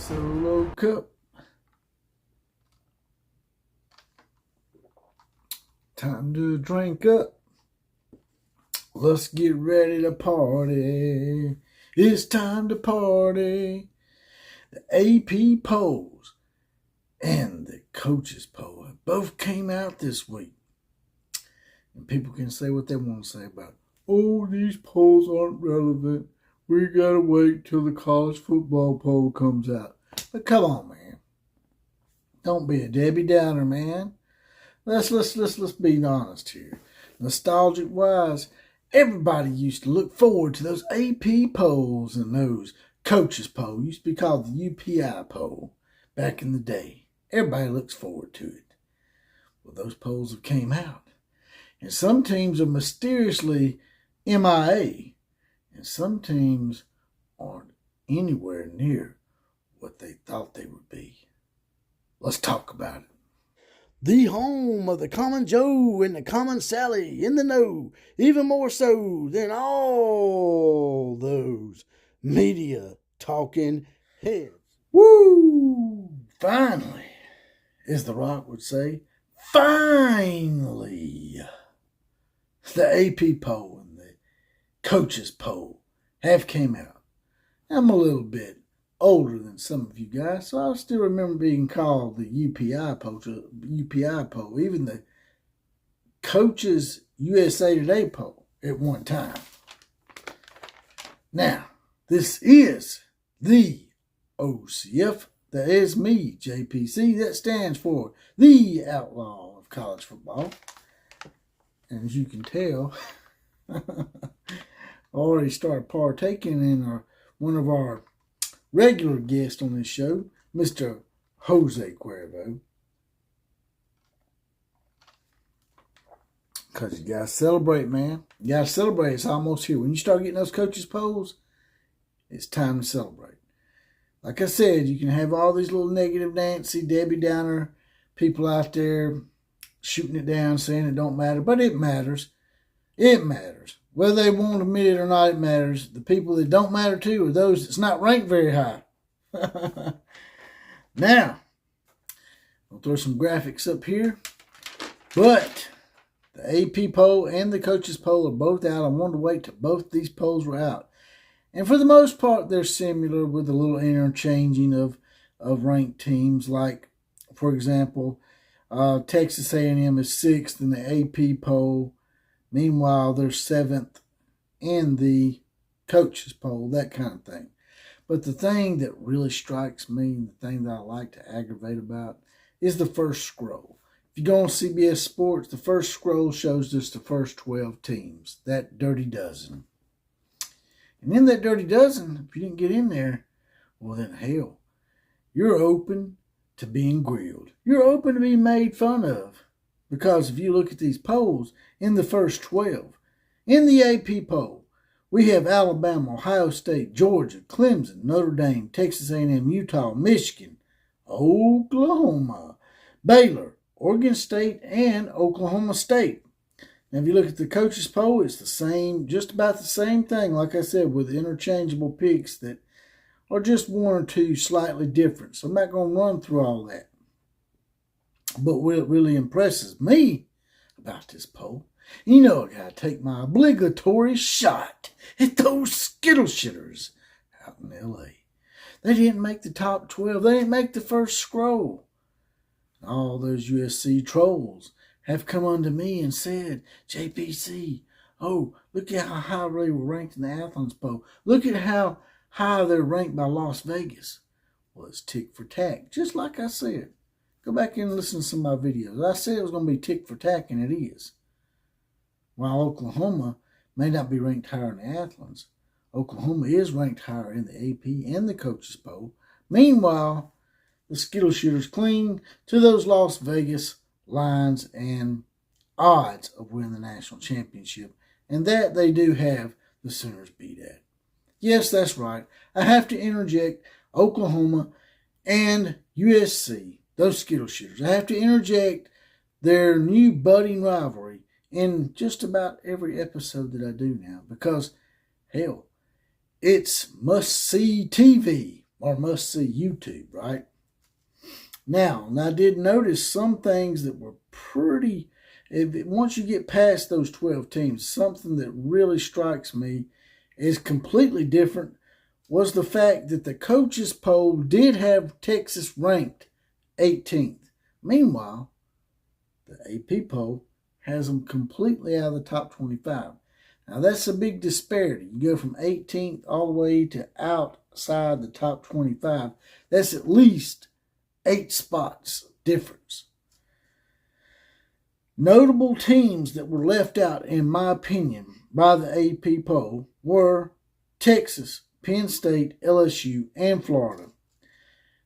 Solo cup. Time to drink up. Let's get ready to party. It's time to party. The AP polls and the coaches poll both came out this week. And people can say what they want to say about it. Oh, these polls aren't relevant. We gotta wait till the college football poll comes out. But come on, man. Don't be a Debbie Downer, man. Let's be honest here. Nostalgic wise, everybody used to look forward to those AP polls and those coaches poll. Used to be called the UPI poll back in the day. Everybody looks forward to it. Well, those polls have came out. And some teams are mysteriously MIA. And some teams aren't anywhere near what they thought they would be. Let's talk about it. The home of the common Joe and the common Sally in the know, even more so than all those media talking heads. Woo! Finally, as The Rock would say, finally, the AP poll and the coaches poll have came out. I'm a little bit older than some of you guys, so I still remember being called the UPI poll, even the Coaches USA Today poll at one time. Now, this is the OCF. That is me, JPC. That stands for the Outlaw of College Football. And as you can tell, I already started partaking in one of our regular guest on this show, Mr. Jose Cuervo. Because you got to celebrate, man. You got to celebrate. It's almost here. When you start getting those coaches polls, it's time to celebrate. Like I said, you can have all these little negative Nancy, Debbie Downer people out there shooting it down, saying it don't matter. But it matters. It matters. Whether they won't admit it or not, it matters. The people that don't matter to are those that's not ranked very high. Now, I'll throw some graphics up here. But the AP poll and the coaches poll are both out. I wanted to wait till both these polls were out. And for the most part, they're similar with a little interchanging of ranked teams. Like, for example, Texas A&M is 6th in the AP poll. Meanwhile, they're 7th in the coaches poll, that kind of thing. But the thing that really strikes me, and the thing that I like to aggravate about, is the first scroll. If you go on CBS Sports, the first scroll shows just the first 12 teams, that dirty dozen. And in that dirty dozen, if you didn't get in there, well then hell, you're open to being grilled. You're open to being made fun of. Because if you look at these polls, in the first 12, in the AP poll, we have Alabama, Ohio State, Georgia, Clemson, Notre Dame, Texas A&M, Utah, Michigan, Oklahoma, Baylor, Oregon State, and Oklahoma State. Now, if you look at the coaches poll, it's the same, just about the same thing, like I said, with interchangeable picks that are just one or two slightly different. So I'm not going to run through all that. But what really impresses me about this poll, you know, I got to take my obligatory shot at those skittle shitters out in L.A. They didn't make the top 12. They didn't make the first scroll. All those USC trolls have come unto me and said, JPC, oh, look at how high they were ranked in the Athens poll. Look at how high they're ranked by Las Vegas. Well, it's tick for tack, just like I said. Go back and listen to some of my videos. I said it was going to be tick for tack, and it is. While Oklahoma may not be ranked higher in the Athens, Oklahoma is ranked higher in the AP and the coaches poll. Meanwhile, the Skittle Shooters cling to those Las Vegas lines and odds of winning the national championship, and that they do have the Sooners beat at. Yes, that's right. I have to interject Oklahoma and USC. Those Skittle Shooters. I have to interject their new budding rivalry in just about every episode that I do now because, hell, it's must-see TV or must-see YouTube, right? Now, I did notice some things that were pretty, once you get past those 12 teams, something that really strikes me is completely different was the fact that the coaches poll did have Texas ranked 18th. Meanwhile, the AP poll has them completely out of the top 25. Now, that's a big disparity. You go from 18th all the way to outside the top 25. That's at least 8 spots difference. Notable teams that were left out, in my opinion, by the AP poll were Texas, Penn State, LSU, and Florida.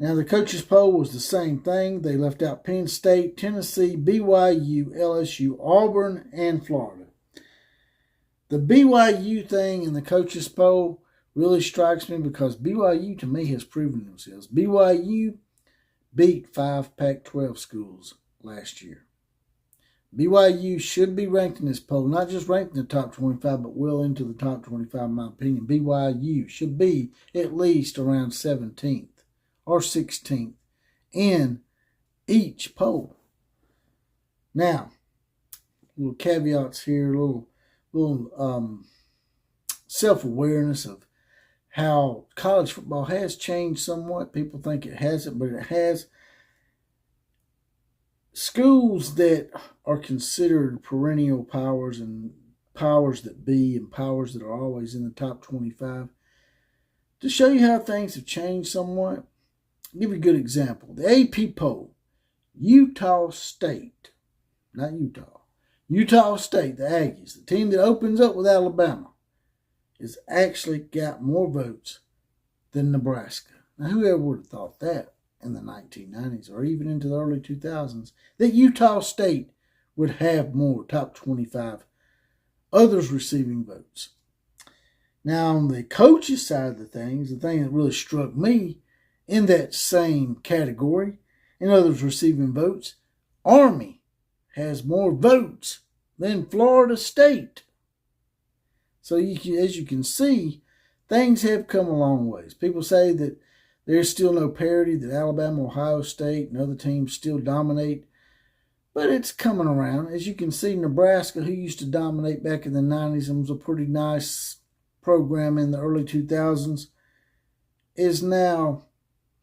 Now, the coaches poll was the same thing. They left out Penn State, Tennessee, BYU, LSU, Auburn, and Florida. The BYU thing in the coaches poll really strikes me because BYU, to me, has proven themselves. BYU beat 5 Pac-12 schools last year. BYU should be ranked in this poll, not just ranked in the top 25, but well into the top 25, in my opinion. BYU should be at least around 17th or 16th in each poll. Now, little caveats here, little self-awareness of how college football has changed somewhat. People think it hasn't, but it has. Schools that are considered perennial powers and powers that be and powers that are always in the top 25, to show you how things have changed somewhat, I'll give you a good example. The AP poll, Utah State, not Utah, Utah State, the Aggies, the team that opens up with Alabama, has actually got more votes than Nebraska. Now, whoever would have thought that in the 1990s or even into the early 2000s, that Utah State would have more top 25 others receiving votes. Now, on the coaches side of the things, the thing that really struck me in that same category, and others receiving votes, Army has more votes than Florida State. So as you can see, things have come a long ways. People say that there's still no parity, that Alabama, Ohio State, and other teams still dominate. But it's coming around. As you can see, Nebraska, who used to dominate back in the 90s and was a pretty nice program in the early 2000s, is now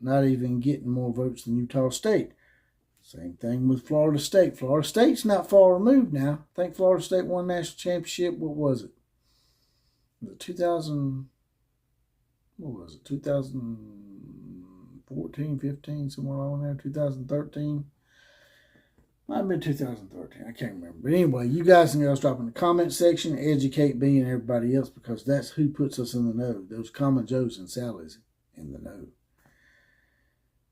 not even getting more votes than Utah State. Same thing with Florida State. Florida State's not far removed now. I think Florida State won national championship. What was it? Was it 2000? What was it? 2014, 15, somewhere along there. 2013. Might have been 2013. I can't remember. But anyway, you guys and girls drop in the comment section. Educate me and everybody else, because that's who puts us in the know. Those common Joes and Sallys in the know.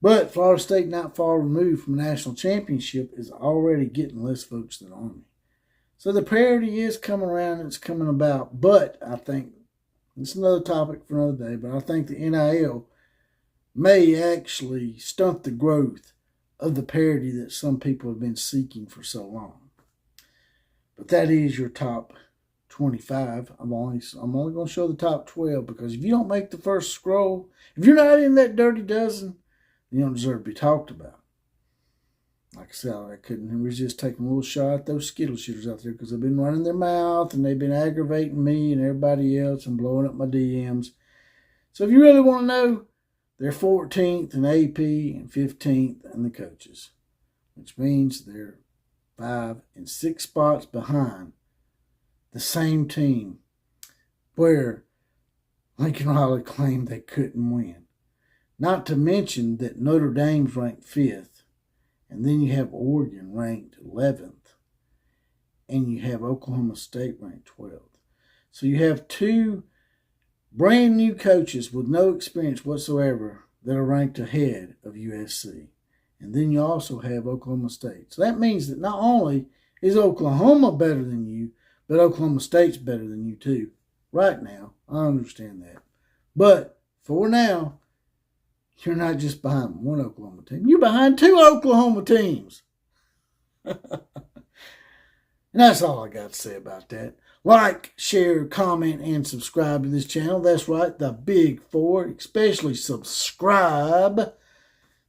But Florida State, not far removed from a national championship, is already getting less votes than Army. So the parity is coming around. It's coming about. But I think it's another topic for another day. But I think the NIL may actually stunt the growth of the parity that some people have been seeking for so long. But that is your top 25. I'm only going to show the top 12, because if you don't make the first scroll, if you're not in that dirty dozen, you don't deserve to be talked about. Like I said, I couldn't resist taking a little shot at those Skittle shooters out there, because they've been running their mouth and they've been aggravating me and everybody else and blowing up my DMs. So if you really want to know, they're 14th in AP and 15th in the coaches, which means they're 5 and 6 spots behind the same team where Lincoln Riley claimed they couldn't win. Not to mention that Notre Dame's ranked 5th, and then you have Oregon ranked 11th, and you have Oklahoma State ranked 12th. So you have 2 brand new coaches with no experience whatsoever that are ranked ahead of USC. And then you also have Oklahoma State. So that means that not only is Oklahoma better than you, but Oklahoma State's better than you too. Right now, I understand that. But for now, you're not just behind one Oklahoma team. You're behind 2 Oklahoma teams. And that's all I got to say about that. Like, share, comment, and subscribe to this channel. That's right, the big four. Especially subscribe.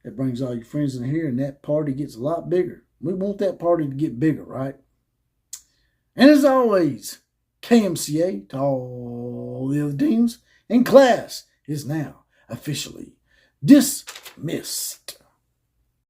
That brings all your friends in here, and that party gets a lot bigger. We want that party to get bigger, right? And as always, KMCA to all the other teams, and class is now officially dismissed.